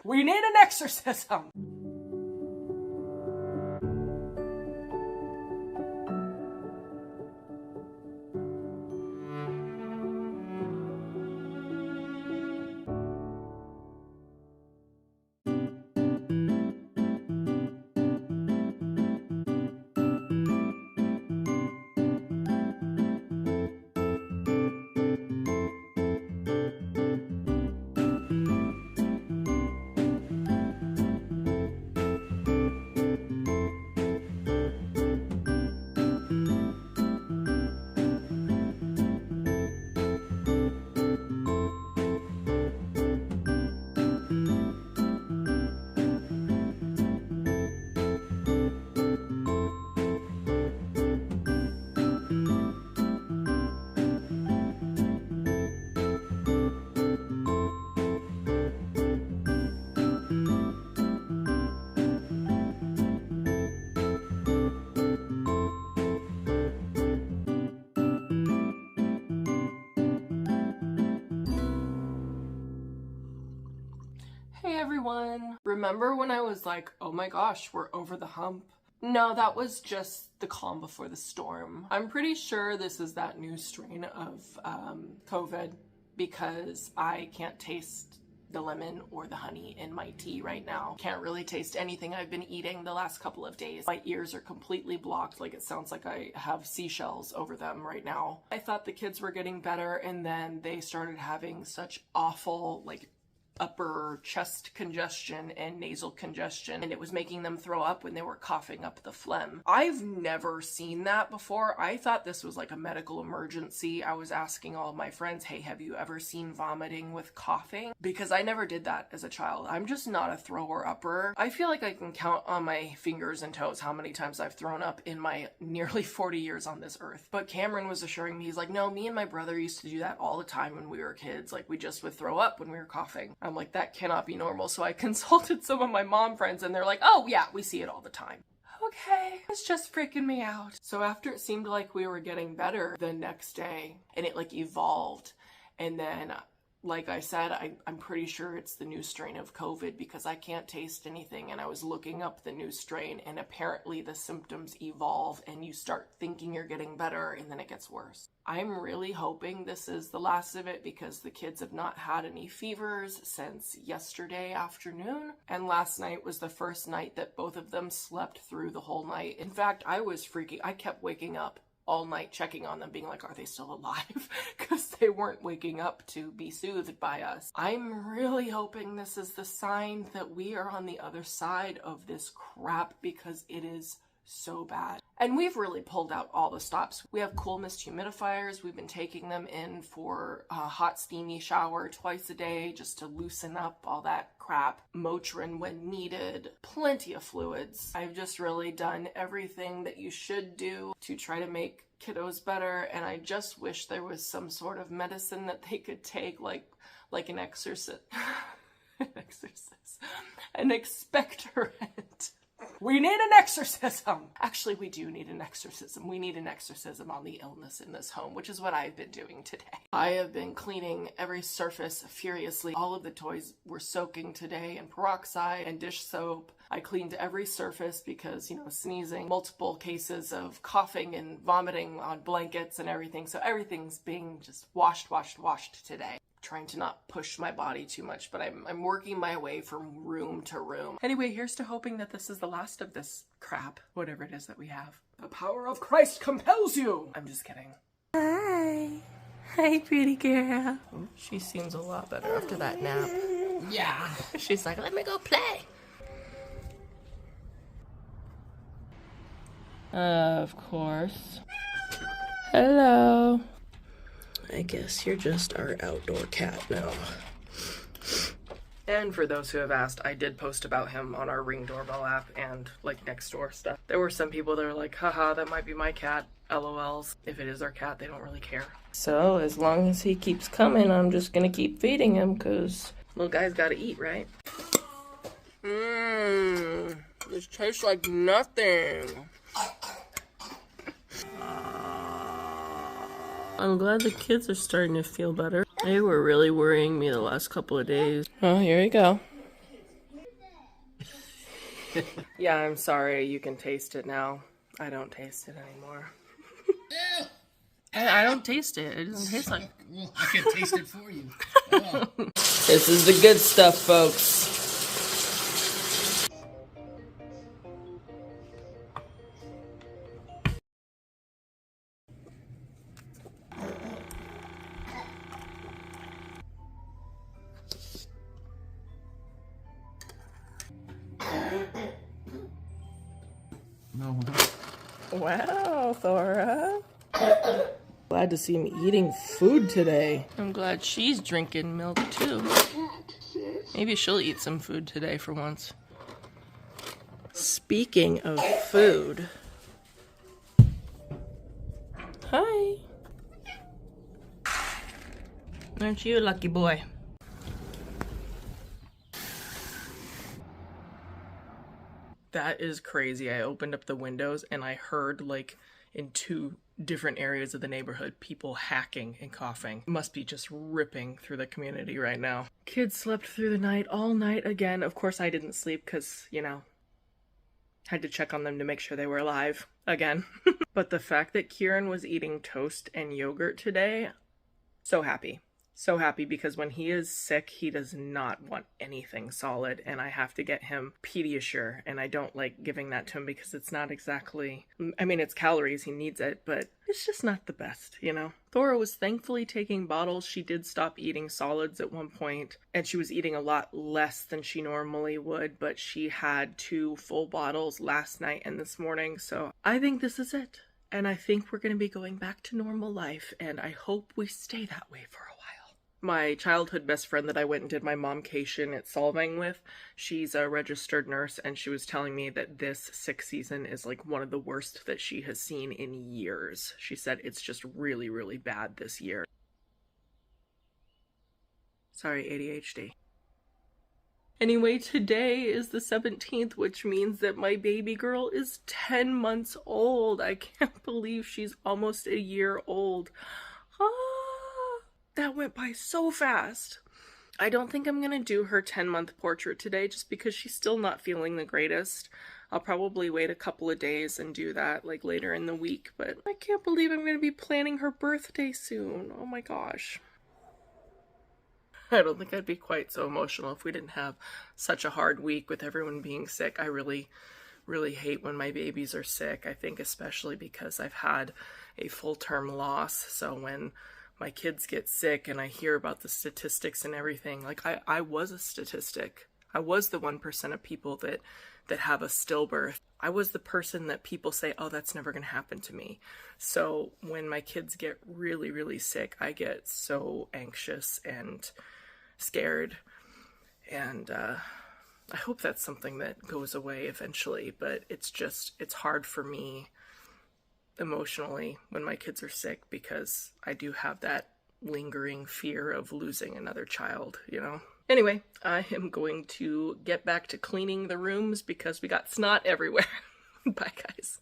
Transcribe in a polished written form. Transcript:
We need an exorcism. Hey everyone! Remember when I was like, oh my gosh, we're over the hump? No, that was just the calm before the storm. I'm pretty sure this is that new strain of COVID because I can't taste the lemon or the honey in my tea right now. Can't really taste anything I've been eating the last couple of days. My ears are completely blocked, like it sounds like I have seashells over them right now. I thought the kids were getting better and then they started having such awful, like, upper chest congestion and nasal congestion, and it was making them throw up when they were coughing up the phlegm. I've never seen that before. I thought this was like a medical emergency. I was asking all of my friends, hey, have you ever seen vomiting with coughing? Because I never did that as a child. I'm just not a thrower-upper. I feel like I can count on my fingers and toes how many times I've thrown up in my nearly 40 years on this earth. But Kameron was assuring me, he's like, no, me and my brother used to do that all the time when we were kids. Like, we just would throw up when we were coughing. I'm like, that cannot be normal. So I consulted some of my mom friends and they're like, oh yeah, we see it all the time. Okay, it's just freaking me out. So after it seemed like we were getting better the next day and it like evolved, and then like I said, I'm pretty sure it's the new strain of COVID because I can't taste anything, and I was looking up the new strain and apparently the symptoms evolve and you start thinking you're getting better and then it gets worse. I'm really hoping this is the last of it because the kids have not had any fevers since yesterday afternoon, and last night was the first night that both of them slept through the whole night. In fact, I was freaking, I kept waking up all night checking on them, being like, are they still alive? Because they weren't waking up to be soothed by us. I'm really hoping this is the sign that we are on the other side of this crap because it is so bad. And we've really pulled out all the stops. We have cool mist humidifiers. We've been taking them in for a hot steamy shower twice a day just to loosen up all that crap. Motrin when needed. Plenty of fluids. I've just really done everything that you should do to try to make kiddos better, and I just wish there was some sort of medicine that they could take, like an exorcist. An expectorant. We need an exorcism! Actually, we do need an exorcism. We need an exorcism on the illness in this home, which is what I've been doing today. I have been cleaning every surface furiously. All of the toys were soaking today in peroxide and dish soap. I cleaned every surface because, you know, sneezing, multiple cases of coughing and vomiting on blankets and everything. So everything's being just washed today. Trying to not push my body too much, but I'm working my way from room to room. Anyway, here's to hoping that this is the last of this crap, whatever it is that we have. The power of Christ compels you! I'm just kidding. Hi. Hi, pretty girl. She seems a lot better after that nap. Yeah. She's like, let me go play. Of course. Hello. I guess you're just our outdoor cat now. And for those who have asked, I did post about him on our Ring doorbell app and like Nextdoor stuff. There were some people that were like, haha, that might be my cat, LOLs. If it is our cat, they don't really care. So as long as he keeps coming, I'm just gonna keep feeding him because little guy's gotta eat, right? This tastes like nothing. I'm glad the kids are starting to feel better. They were really worrying me the last couple of days. Oh, here you go. Yeah, I'm sorry. You can taste it now. I don't taste it anymore. I don't taste it. It doesn't taste like... Well, I can taste it for you. Oh. This is the good stuff, folks. No. Wow, Thora. Glad to see me eating food today. I'm glad she's drinking milk too. Maybe she'll eat some food today for once. Speaking of food. Hi. Aren't you a lucky boy? That is crazy. I opened up the windows and I heard, like, in 2 different areas of the neighborhood, people hacking and coughing. It must be just ripping through the community right now. Kids slept through the night all night again. Of course I didn't sleep because, you know, had to check on them to make sure they were alive again. But the fact that Kieran was eating toast and yogurt today, so happy. So happy, because when he is sick, he does not want anything solid, and I have to get him Pediasure, and I don't like giving that to him because it's not exactly, I mean, it's calories, he needs it, but it's just not the best, you know? Thora was thankfully taking bottles. She did stop eating solids at one point, and she was eating a lot less than she normally would, but she had 2 full bottles last night and this morning, so I think this is it. And I think we're going to be going back to normal life, and I hope we stay that way for a while. My childhood best friend that I went and did my momcation at Solvang with, she's a registered nurse, and she was telling me that this sick season is like one of the worst that she has seen in years. She said it's just really, really bad this year. Sorry, ADHD. Anyway, today is the 17th, which means that my baby girl is 10 months old. I can't believe she's almost a year old. That went by so fast. I don't think I'm gonna do her 10-month portrait today just because she's still not feeling the greatest. I'll probably wait a couple of days and do that like later in the week, but I can't believe I'm gonna be planning her birthday soon. Oh my gosh. I don't think I'd be quite so emotional if we didn't have such a hard week with everyone being sick. I really hate when my babies are sick. I think especially because I've had a full-term loss, so when my kids get sick and I hear about the statistics and everything, like I was a statistic. I was the 1% of people that have a stillbirth. I was the person that people say, oh, that's never going to happen to me. So when my kids get really, really sick, I get so anxious and scared. And I hope that's something that goes away eventually, but it's hard for me emotionally when my kids are sick because I do have that lingering fear of losing another child, you know? Anyway, I am going to get back to cleaning the rooms because we got snot everywhere. Bye, guys.